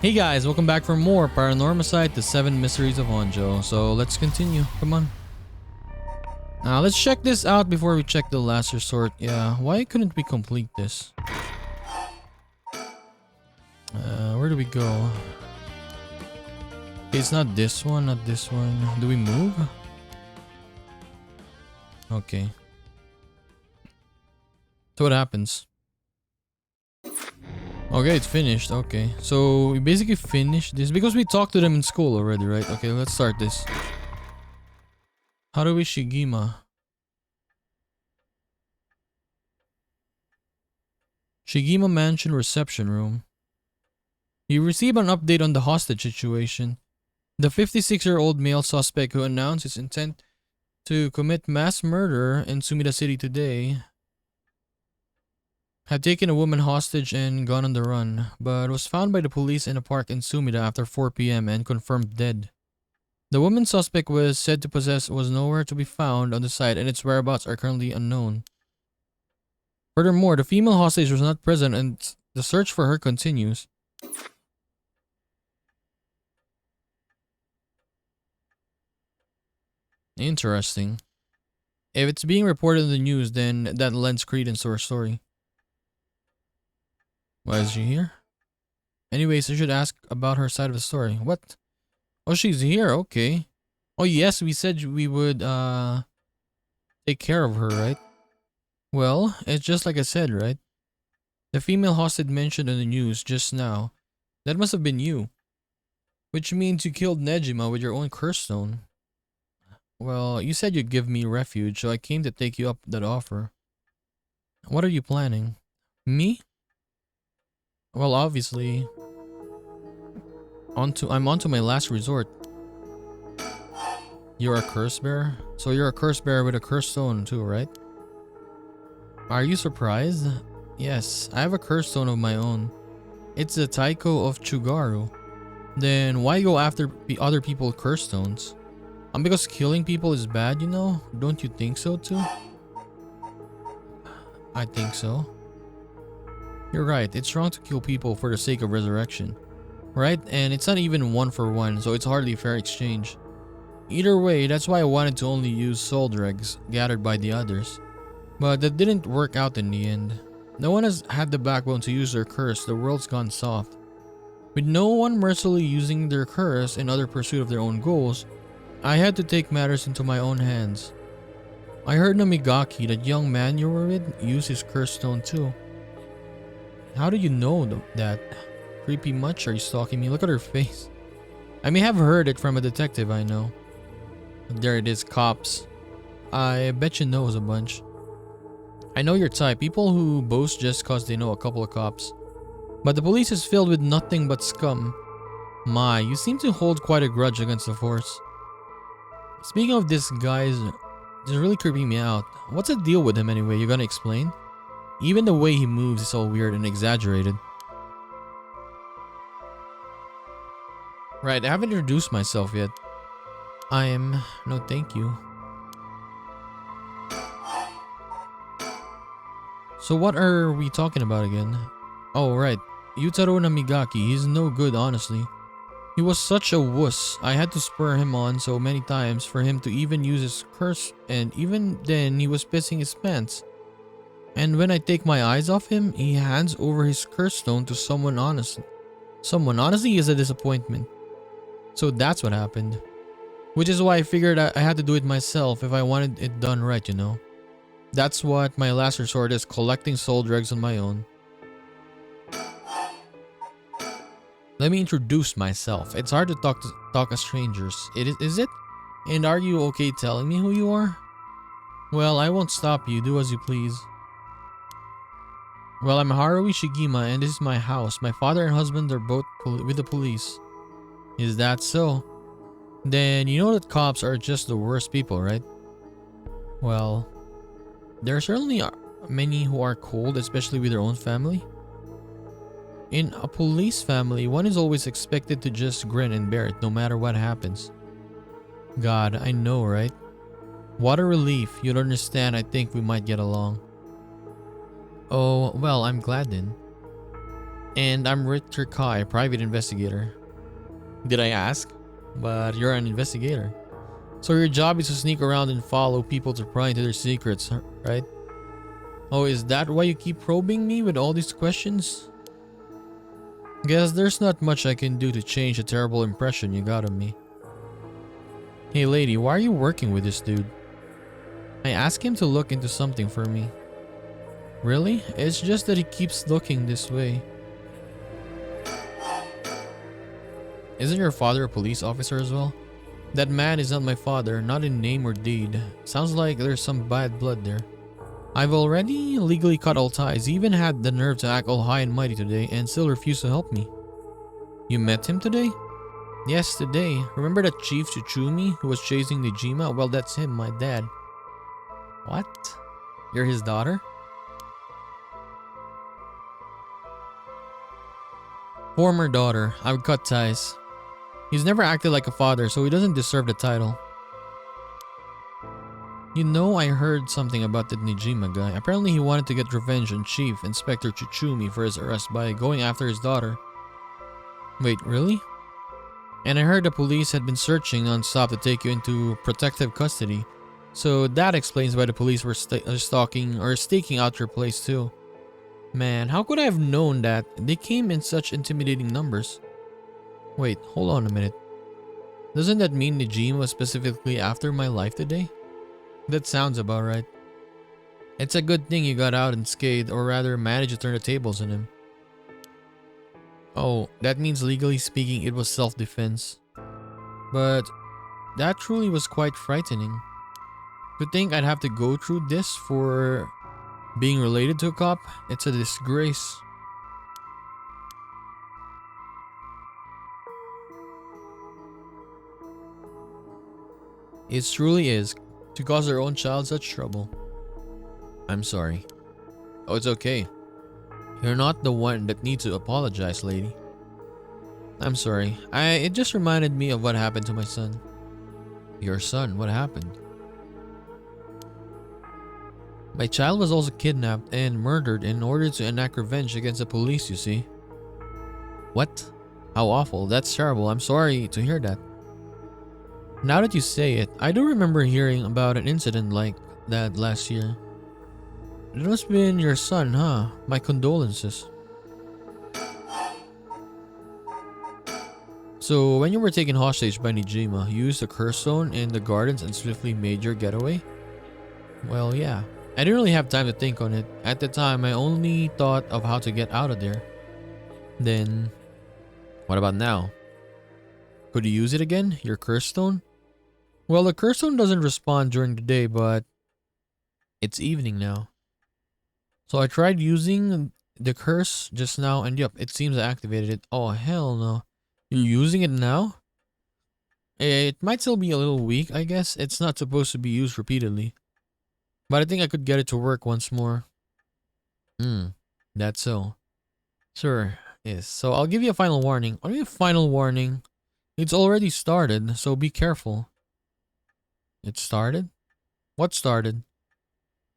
Hey guys, welcome back for more PARANORMASIGHT, the Seven Mysteries of Honjo. So let's continue. Come on. Now let's check this out before we check the last resort. Yeah, why couldn't we complete this? Where do we go? Okay, it's not this one, not this one. Do we move? Okay. So what happens? Okay, it's finished. Okay, so we basically finished this because we talked to them in school already, right? Okay, let's start this. Harue Shigima. Shigima Mansion Reception Room. You receive an update on the hostage situation. The 56-year-old male suspect who announced his intent to commit mass murder in Sumida City today had taken a woman hostage and gone on the run, but was found by the police in a park in Sumida after 4 p.m. and confirmed dead. The woman suspect was said to possess was nowhere to be found on the site and its whereabouts are currently unknown. Furthermore, the female hostage was not present and the search for her continues. Interesting. If it's being reported in the news, then that lends credence to her story. Why is she here? Anyways, I should ask about her side of the story. What? Oh, she's here. Okay. Oh, yes, we said we would, take care of her, right? Well, it's just like I said, right? The female hostage mentioned in the news just now. That must have been you. Which means you killed Nejima with your own curse stone. Well, you said you'd give me refuge, so I came to take you up that offer. What are you planning? Me? Well, obviously, I'm onto my last resort. You're a curse bearer? So you're a curse bearer with a curse stone too, right? Are you surprised? Yes, I have a curse stone of my own. It's the Taiko of Chugaru. Then why go after other people's curse stones? Because killing people is bad, you know? Don't you think so too? I think so. You're right, it's wrong to kill people for the sake of resurrection. Right? And it's not even 1-for-1, so it's hardly a fair exchange. Either way, that's why I wanted to only use soul dregs gathered by the others. But that didn't work out in the end. No one has had the backbone to use their curse, the world's gone soft. With no one mercilessly using their curse in other pursuit of their own goals, I had to take matters into my own hands. I heard Namigaki, that young man you were with, use his curse stone too. How do you know that? Creepy much? Are you stalking me? Look at her face. I may have heard it from a detective I know. There it is, cops. I bet you knows a bunch. I know your type, people who boast just cause they know a couple of cops. But the police is filled with nothing but scum. My, you seem to hold quite a grudge against the force. Speaking of this guy's, it's really creeping me out. What's the deal with him anyway? You gonna explain? Even the way he moves is all weird and exaggerated. Right, I haven't introduced myself yet. No thank you. So what are we talking about again? Oh right, Yutaro Namigaki, he's no good honestly. He was such a wuss, I had to spur him on so many times for him to even use his curse, and even then he was pissing his pants. And when I take my eyes off him, he hands over his curse stone to someone honest. Someone honestly is a disappointment. So that's what happened. Which is why I figured I had to do it myself if I wanted it done right, you know. That's what my last resort is, collecting soul dregs on my own. Let me introduce myself. It's hard to talk as strangers. Is it? And are you okay telling me who you are? Well, I won't stop you. Do as you please. Well, I'm Harue Shigima and this is my house. My father and husband are both with the police. Is that so? Then you know that cops are just the worst people, right? Well, there certainly are many who are cold, especially with their own family. In a police family, one is always expected to just grin and bear it no matter what happens. God, I know, right? What a relief. You'd understand. I think we might get along. Oh, well, I'm glad then. And I'm Richter Kai, private investigator. Did I ask? But you're an investigator. So your job is to sneak around and follow people to pry into their secrets, right? Oh, is that why you keep probing me with all these questions? Guess there's not much I can do to change the terrible impression you got of me. Hey lady, why are you working with this dude? I asked him to look into something for me. Really? It's just that he keeps looking this way. Isn't your father a police officer as well? That man is not my father, not in name or deed. Sounds like there's some bad blood there. I've already legally cut all ties. He even had the nerve to act all high and mighty today and still refused to help me. You met him today? Yes, today. Remember that Chief Tsuchumi who was chasing Nijima? Well, that's him, my dad. What? You're his daughter? Former daughter. I would cut ties. He's never acted like a father, so he doesn't deserve the title. You know, I heard something about that Nijima guy. Apparently he wanted to get revenge on Chief Inspector Tsuchumi for his arrest by going after his daughter. Wait, really? And I heard the police had been searching non-stop to take you into protective custody. So that explains why the police were stalking or staking out your place too. Man, how could I have known that? They came in such intimidating numbers. Wait, hold on a minute. Doesn't that mean Nijima was specifically after my life today? That sounds about right. It's a good thing you got out unscathed, or rather managed to turn the tables on him. Oh, that means legally speaking it was self-defense. But that truly was quite frightening. To think I'd have to go through this for being related to a cop, it's a disgrace. It truly is, to cause their own child such trouble. I'm sorry. Oh, it's okay. You're not the one that needs to apologize, lady. I'm sorry. It just reminded me of what happened to my son. Your son? What happened? My child was also kidnapped and murdered in order to enact revenge against the police, you see. What? How awful. That's terrible. I'm sorry to hear that. Now that you say it, I do remember hearing about an incident like that last year. It must have been your son, huh? My condolences. So, when you were taken hostage by Nijima, you used the curse stone in the gardens and swiftly made your getaway? Well, yeah. I didn't really have time to think on it. At the time, I only thought of how to get out of there. Then, what about now? Could you use it again? Your curse stone? Well, the curse stone doesn't respond during the day, but it's evening now. So I tried using the curse just now, and yep, it seems I activated it. Oh, hell no. You're using it now? It might still be a little weak, I guess. It's not supposed to be used repeatedly. But I think I could get it to work once more. That's so. Sure, yes. So I'll give you a final warning. I'll give you a final warning. It's already started, so be careful. It started? What started?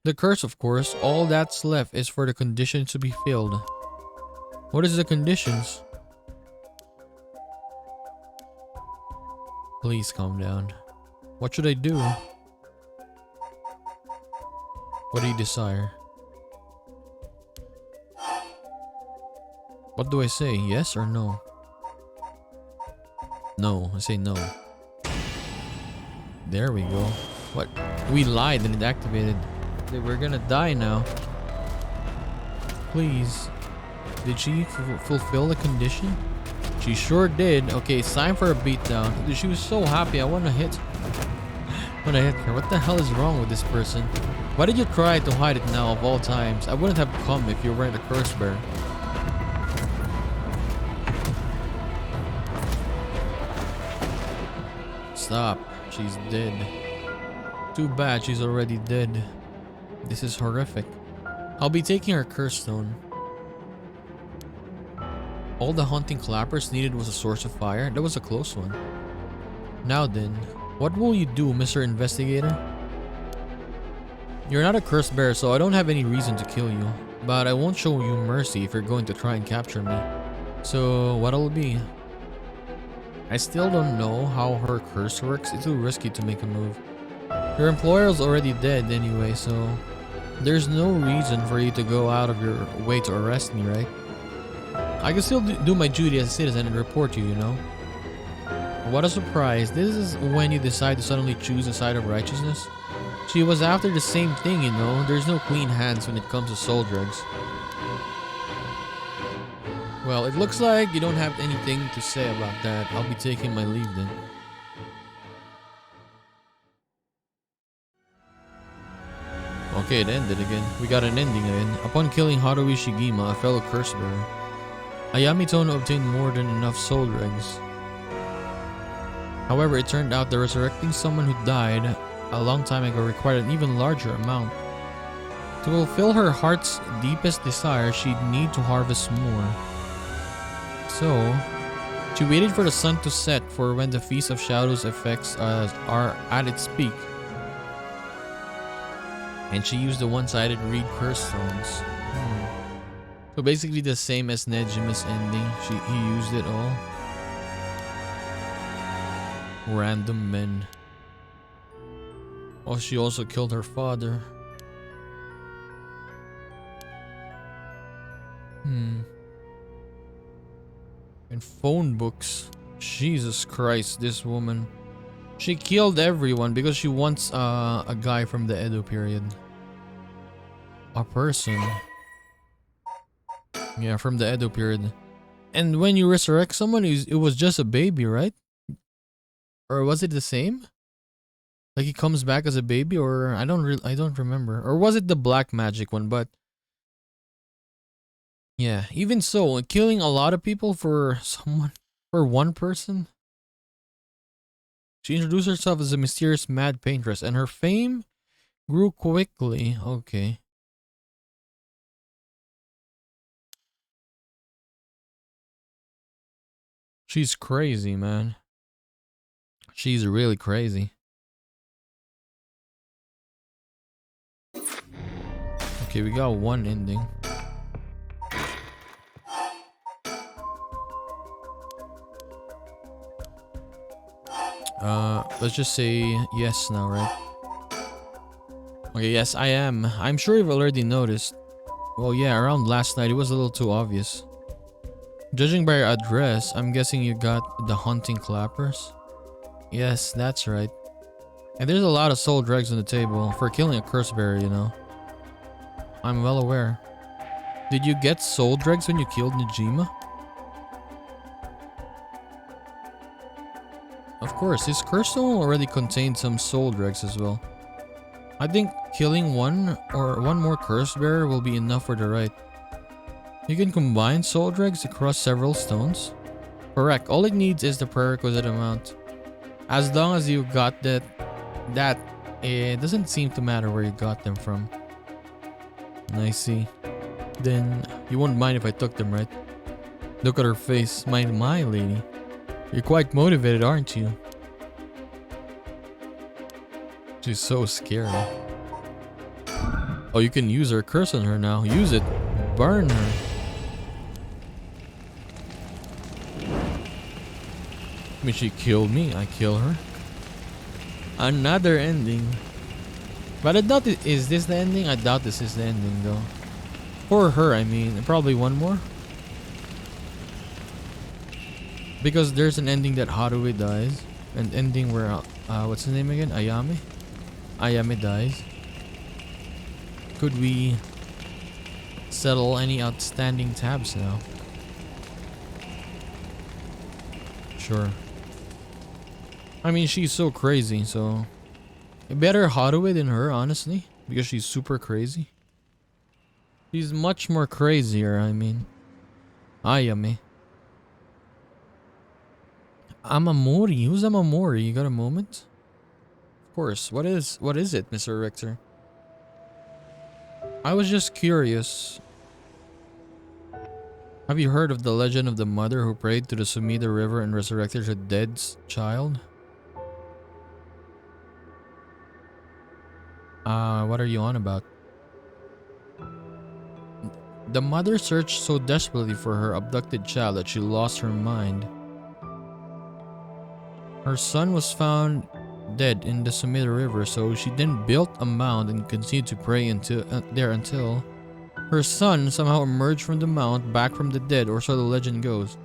The curse, of course. All that's left is for the conditions to be filled. What is the conditions? Please calm down. What should I do? What do you desire? What do I say? Yes or no? No, I say no. There we go. What? We lied and it activated. We're gonna die now. Please. Did she fulfill the condition? She sure did. Okay, it's time for a beatdown. She was so happy. I wanna hit her. What the hell is wrong with this person? Why did you try to hide it now of all times? I wouldn't have come if you weren't a curse bearer. Stop. She's dead. Too bad she's already dead. This is horrific. I'll be taking her curse stone. All the hunting clappers needed was a source of fire. That was a close one. Now then, what will you do, Mr. Investigator? You're not a curse bearer, so I don't have any reason to kill you. but I won't show you mercy if you're going to try and capture me. So what'll it be? I still don't know how her curse works. It's too risky to make a move. Your employer's already dead anyway, so there's no reason for you to go out of your way to arrest me, right? I can still do my duty as a citizen and report you, you know? What a surprise. This is when you decide to suddenly choose the side of righteousness. She was after the same thing, you know? There's no clean hands when it comes to soul drugs. Well, it looks like you don't have anything to say about that. I'll be taking my leave then. Okay, it ended again. We got an ending again. Upon killing Harue Shigima, a fellow curse bearer, Ayame Tono obtained more than enough soul dregs. However, it turned out that resurrecting someone who died a long time ago required an even larger amount. To fulfill her heart's deepest desire, she'd need to harvest more. So, she waited for the sun to set for when the Feast of Shadows effects are at its peak. And she used the one-sided reed curse stones. So basically the same as Nejima's ending. He used it all. Random men. Oh, she also killed her father. And phone books. Jesus Christ, this woman. She killed everyone because she wants a guy from the Edo period. A person. Yeah, from the Edo period. And when you resurrect someone, it was just a baby, right? Or was it the same? Like he comes back as a baby, or I don't remember. Or was it the black magic one? But yeah, even so, killing a lot of people for one person. She introduced herself as a mysterious mad paintress, and her fame grew quickly. Okay. She's crazy, man. She's really crazy. Okay, we got one ending. Let's just say yes now, right? Okay, yes, I am. I'm sure you've already noticed. Well, yeah, around last night, it was a little too obvious. Judging by your address, I'm guessing you got the hunting clappers? Yes, that's right. And there's a lot of soul dregs on the table for killing a curse bearer, you know. I'm well aware. Did you get soul dregs when you killed Nejima? Of course, his curse stone already contained some soul dregs as well. I think killing one more curse bearer will be enough for the rite. You can combine soul dregs across several stones. Correct, all it needs is the prerequisite amount. As long as you got that it doesn't seem to matter where you got them from. I see. Then you won't mind if I took them, right? Look at her face, my lady. You're quite motivated, aren't you? She's so scary. Oh, you can use her curse on her now. Use it. Burn her. I mean, she killed me. I kill her. Another ending. But I doubt is this the ending? I doubt this is the ending though. For her, I mean. Probably one more. Because there's an ending that Harue dies. An ending where, what's his name again? Ayame? Ayame dies. Could we settle any outstanding tabs now? Sure. I mean, she's so crazy, so better Harue than her, honestly, because she's super crazy. She's much more crazier, I mean. Ayame. Amamori? Who's Amamori? You got a moment? Of course. What is it, Mr. Richter? I was just curious. Have you heard of the legend of the mother who prayed to the Sumida River and resurrected her dead child? What are you on about? The mother searched so desperately for her abducted child that she lost her mind. Her son was found dead in the Sumida River, so she then built a mound and continued to pray until her son somehow emerged from the mound back from the dead, or so the legend goes.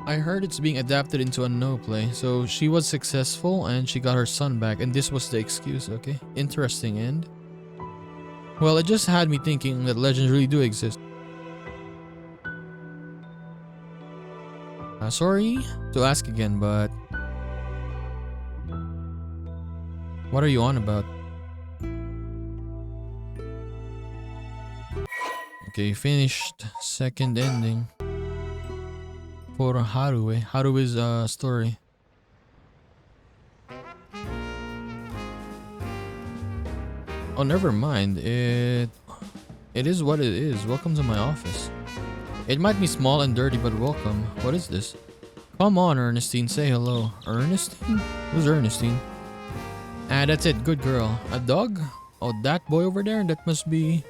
I heard it's being adapted into a no play, so she was successful and she got her son back, and this was the excuse. Okay, interesting end. Well, it just had me thinking that legends really do exist. Sorry to ask again, but what are you on about? Okay, finished second ending for Harue's story. Oh, never mind. It is what it is. Welcome to my office. It might be small and dirty, but welcome. What is this? Come on, Ernestine, say hello. Ernestine? Who's Ernestine? Ah, that's it. Good girl. A dog? Oh, that boy over there? That must be...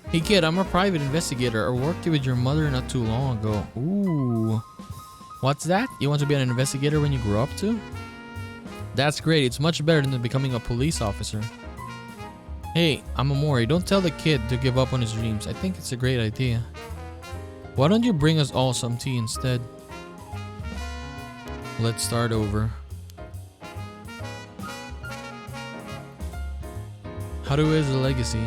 Hey kid, I'm a private investigator. I worked with your mother not too long ago. Ooh. What's that? You want to be an investigator when you grow up too? That's great. It's much better than becoming a police officer. Hey, I'm Amori. Don't tell the kid to give up on his dreams. I think it's a great idea. Why don't you bring us all some tea instead? Let's start over. Harue's legacy.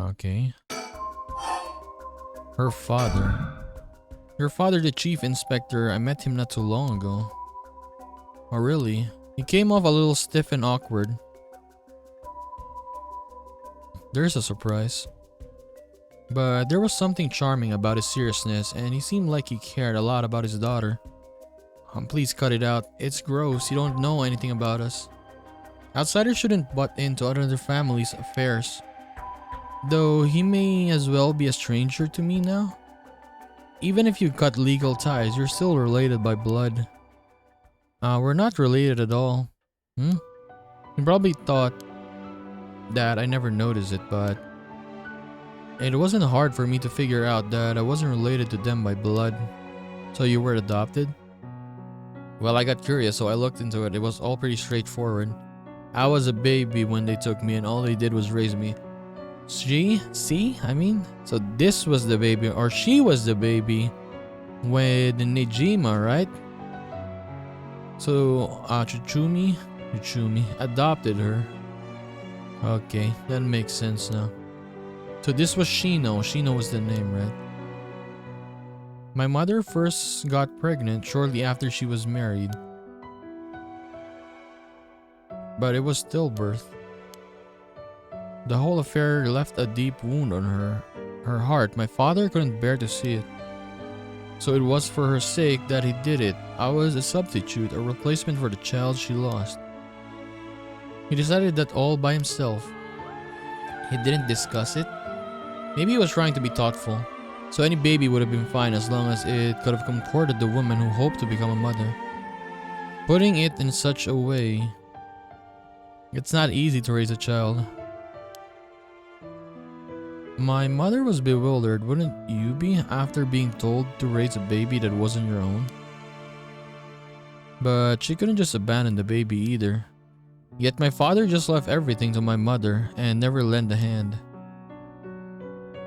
Okay. Her father. Your father, the chief inspector, I met him not too long ago. Oh, really? He came off a little stiff and awkward. There's a surprise. But there was something charming about his seriousness, and he seemed like he cared a lot about his daughter. Please cut it out. It's gross. You don't know anything about us. Outsiders shouldn't butt into other families' affairs. Though he may as well be a stranger to me now. Even if you cut legal ties, you're still related by blood. We're not related at all. You probably thought that I never noticed it, but it wasn't hard for me to figure out that I wasn't related to them by blood. So you were adopted? Well, I got curious, so I looked into it. It was all pretty straightforward. I was a baby when they took me, and all they did was raise me. So this was the baby, or she was the baby with Nijima, right? So, Chuchumi adopted her. Okay, that makes sense now. So this was Shino. Shino was the name, right? My mother first got pregnant shortly after she was married. But it was stillbirth. The whole affair left a deep wound on her heart. My father couldn't bear to see it. So it was for her sake that he did it. I was a substitute, a replacement for the child she lost. He decided that all by himself. He didn't discuss it. Maybe he was trying to be thoughtful. So any baby would have been fine as long as it could have comforted the woman who hoped to become a mother. Putting it in such a way, it's not easy to raise a child. My mother was bewildered, wouldn't you be, after being told to raise a baby that wasn't your own? But she couldn't just abandon the baby either. Yet my father just left everything to my mother and never lent a hand.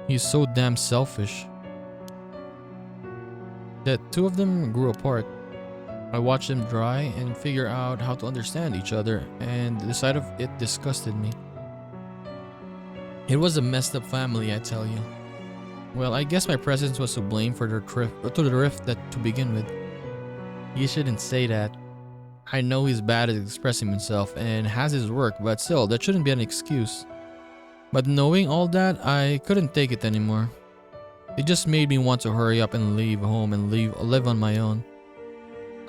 He's so damn selfish. That two of them grew apart. I watched them try and figure out how to understand each other, and the sight of it disgusted me. It was a messed up family, I tell you. Well, I guess my presence was to blame for the rift that to begin with. You shouldn't say that. I know he's bad at expressing himself and has his work, but still, that shouldn't be an excuse. But knowing all that, I couldn't take it anymore. It just made me want to hurry up and leave home and live on my own.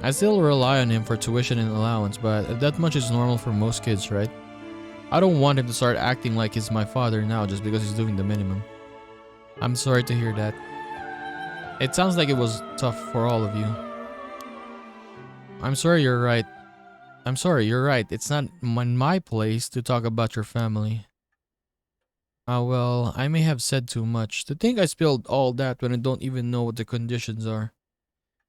I still rely on him for tuition and allowance, but that much is normal for most kids, right? I don't want him to start acting like he's my father now just because he's doing the minimum. I'm sorry to hear that. It sounds like it was tough for all of you. I'm sorry, you're right. I'm sorry, you're right. It's not my place to talk about your family. Well, I may have said too much. To think I spilled all that when I don't even know what the conditions are.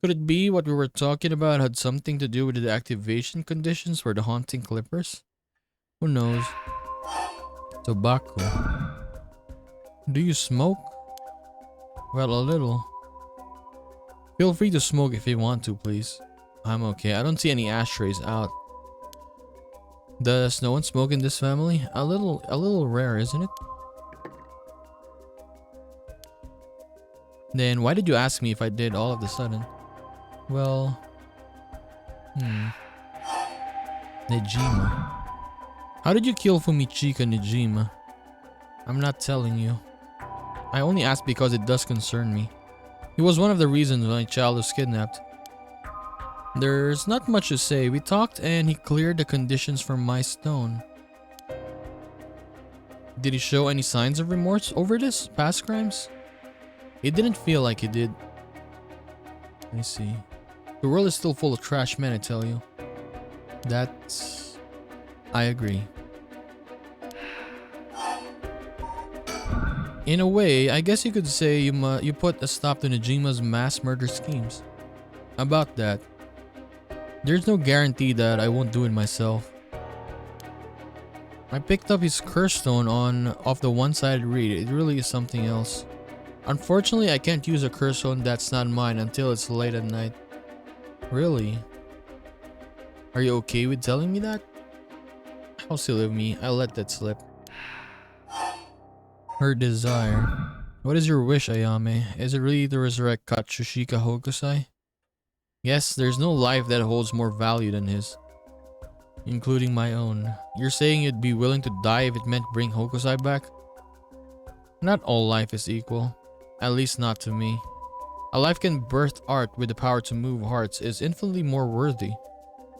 Could it be what we were talking about had something to do with the activation conditions for the haunting clippers? Who knows? Tobacco. Do you smoke? Well, a little. Feel free to smoke if you want to, please. I'm okay. I don't see any ashtrays out. Does no one smoke in this family? A little rare, isn't it? Then why did you ask me if I did all of a sudden? Well, Nejima. How did you kill Fumichika Nejima? I'm not telling you. I only asked because it does concern me. He was one of the reasons my child was kidnapped. There's not much to say. We talked and he cleared the conditions for my stone. Did he show any signs of remorse over this past crimes? It didn't feel like he did. I see. The world is still full of trash men, I tell you. That's... I agree. In a way, I guess you could say you put a stop to Nejima's mass murder schemes. About that, there's no guarantee that I won't do it myself. I picked up his curse stone off the one-sided reed. It really is something else. Unfortunately, I can't use a curse stone that's not mine until it's late at night. Really? Are you okay with telling me that? How silly of me. I'll let that slip. Her desire. What is your wish, Ayame? Is it really to resurrect Katsushika Hokusai? Yes, there's no life that holds more value than his. Including my own. You're saying you'd be willing to die if it meant bring Hokusai back? Not all life is equal. At least not to me. A life can birth art with the power to move hearts is infinitely more worthy.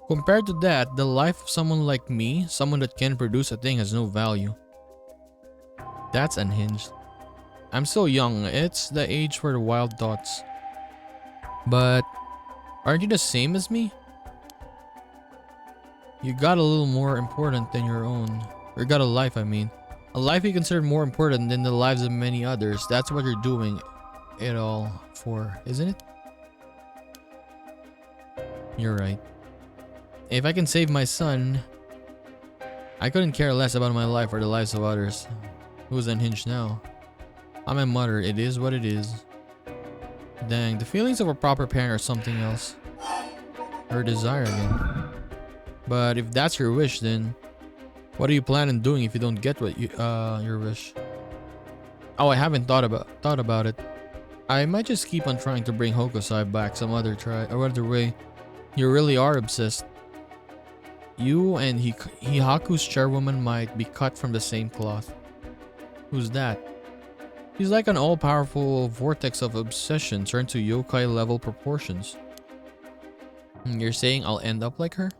Compared to that, the life of someone like me, someone that can produce a thing, has no value. That's unhinged. I'm still young. It's the age for the wild thoughts. But aren't you the same as me? You got a little more important than your own. Or got a life, I mean. A life you consider more important than the lives of many others. That's what you're doing it all for, isn't it? You're right. If I can save my son, I couldn't care less about my life or the lives of others. Who's unhinged now? I'm a mother. It is what it is. Dang, the feelings of a proper parent are something else. Her desire again. But if that's your wish, then what are you planning on doing if you don't get what your wish? Oh, I haven't thought about it. I might just keep on trying to bring Hokusai back some other way. You really are obsessed. You and Hihaku's chairwoman might be cut from the same cloth. Who's that? She's like an all-powerful vortex of obsession turned to yokai-level proportions. You're saying I'll end up like her?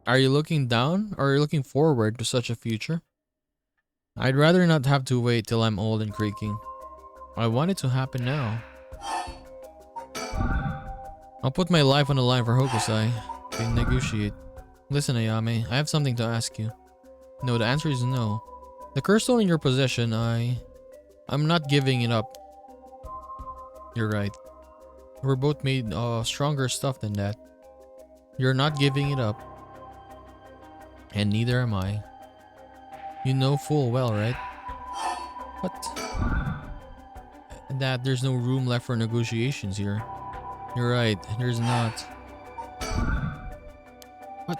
Are you looking down or are you looking forward to such a future? I'd rather not have to wait till I'm old and creaking. I want it to happen now. I'll put my life on the line for Hokusai. We negotiate. Listen, Ayame, I have something to ask you. No, the answer is no. The curse stone in your possession, I'm not giving it up. You're right. We're both made of stronger stuff than that. You're not giving it up. And neither am I. You know full well, right? What? That there's no room left for negotiations here. You're right, there's not. What?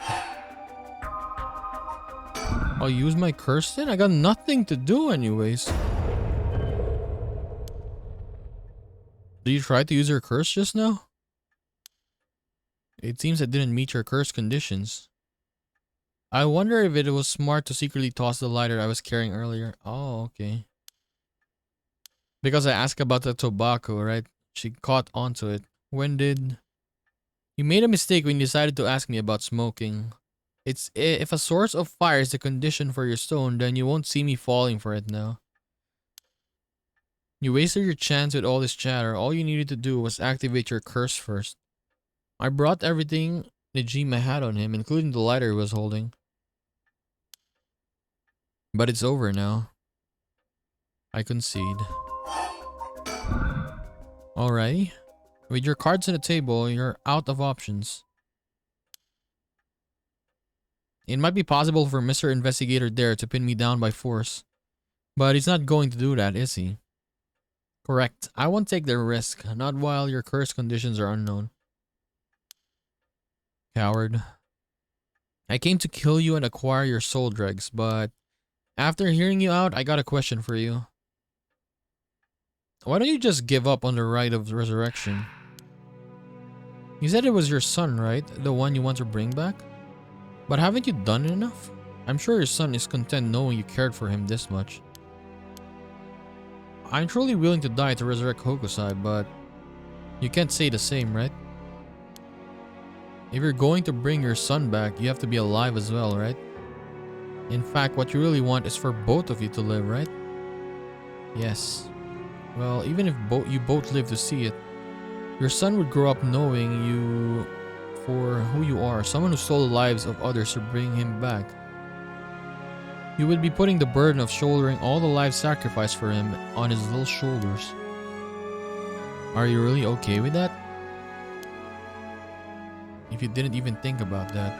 I'll use my curse then? I got nothing to do anyways. Did you try to use your curse just now? It seems I didn't meet your curse conditions. I wonder if it was smart to secretly toss the lighter I was carrying earlier. Oh, okay. Because I asked about the tobacco, right? She caught onto it. When did... You made a mistake when you decided to ask me about smoking. If a source of fire is the condition for your stone, then you won't see me falling for it now. You wasted your chance with all this chatter. All you needed to do was activate your curse first. I brought everything Najima had on him, including the lighter he was holding. But it's over now. I concede. Alrighty. With your cards on the table, you're out of options. It might be possible for Mr. Investigator there to pin me down by force. But he's not going to do that, is he? Correct. I won't take the risk, not while your curse conditions are unknown. Coward. I came to kill you and acquire your soul dregs, but after hearing you out, I got a question for you. Why don't you just give up on the right of resurrection? You said it was your son, right? The one you want to bring back? But haven't you done enough? I'm sure your son is content knowing you cared for him this much. I'm truly willing to die to resurrect Hokusai, but you can't say the same, right? If you're going to bring your son back, you have to be alive as well, right? In fact, what you really want is for both of you to live, right? Yes. Well, even if you both live to see it, your son would grow up knowing you for who you are, someone who stole the lives of others to bring him back. You would be putting the burden of shouldering all the lives sacrificed for him on his little shoulders. Are you really okay with that? If you didn't even think about that,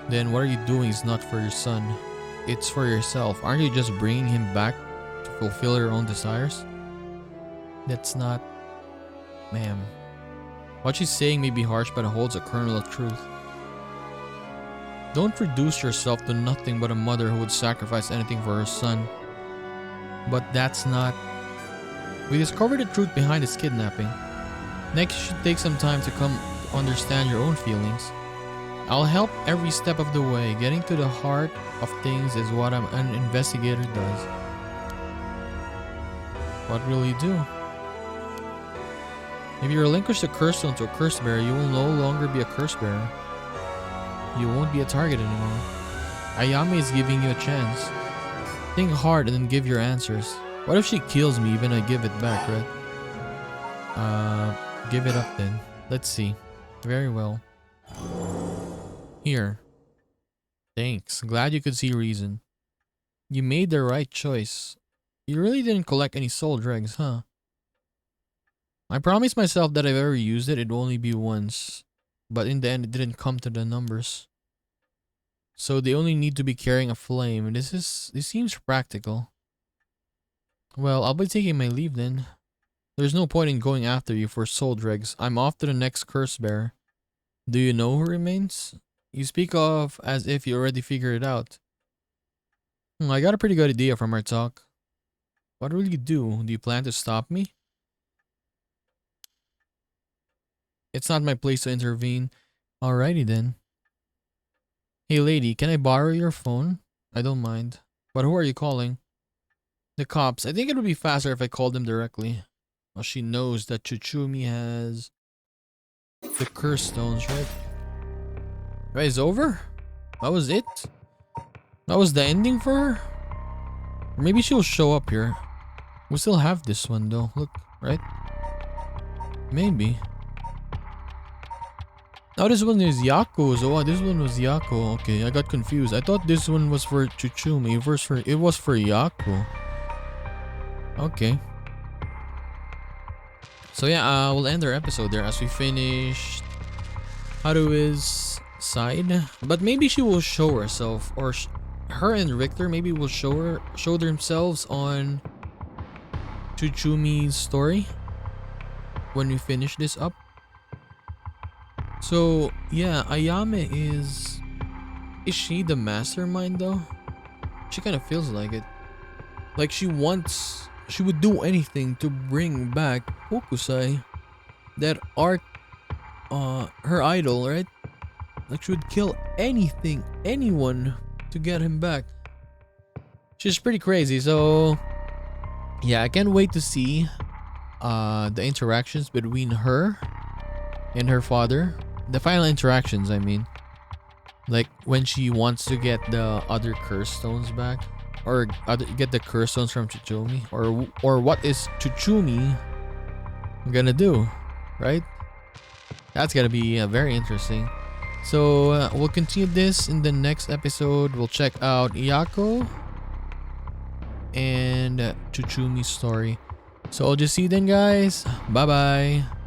then what are you doing is not for your son. It's for yourself. Aren't you just bringing him back to fulfill your own desires? That's not... Ma'am. What she's saying may be harsh, but it holds a kernel of truth. Don't reduce yourself to nothing but a mother who would sacrifice anything for her son. But that's not... We discovered the truth behind his kidnapping. Next, you should take some time to come understand your own feelings. I'll help every step of the way. Getting to the heart of things is what an investigator does. What will you do? If you relinquish the curse stone to a curse bearer, you will no longer be a curse bearer. You won't be a target anymore. Ayame is giving you a chance. Think hard and then give your answers. What if she kills me even I give it back, right? Give it up then. Let's see. Very well. Here. Thanks. Glad you could see reason. You made the right choice. You really didn't collect any soul dregs, huh? I promised myself that if I ever used it, it'd only be once. But in the end, it didn't come to the numbers. So they only need to be carrying a flame. This seems practical. Well, I'll be taking my leave then. There's no point in going after you for soul dregs. I'm off to the next curse bearer. Do you know who remains? You speak of as if you already figured it out. I got a pretty good idea from our talk. What will you do? Do you plan to stop me? It's not my place to intervene. Alrighty then. Hey lady, can I borrow your phone? I don't mind. But who are you calling? The cops. I think it would be faster if I called them directly. Well, she knows that Chuchumi has the curse stones, right? Right, it's over? That was it? That was the ending for her? Or maybe she'll show up here. We still have this one though. Look, right? Maybe. Oh, this one is Yako's. Oh, this one was Yako. Okay, I got confused. I thought this one was for Chuchumi. It was for Yako. Okay. So yeah, we'll end our episode there as we finished Harue's side. But maybe she will show herself, or her and Richter maybe will show themselves on Chuchumi's story when we finish this up. So yeah, Ayame is she the mastermind though? She kind of feels like it. Like she would do anything to bring back Hokusai, that art, her idol, right? Like she would kill anything, anyone to get him back. She's pretty crazy. So yeah, I can't wait to see the interactions between her and her father. The final interactions, I mean. Like when she wants to get the other curse stones back. or get the curse stones from Tsuchumi, or what is Tsuchumi gonna do, right? That's gonna be very interesting. So we'll continue this in the next episode. We'll check out Iyako and Tsuchumi's story. So I'll just see you then, guys. Bye bye.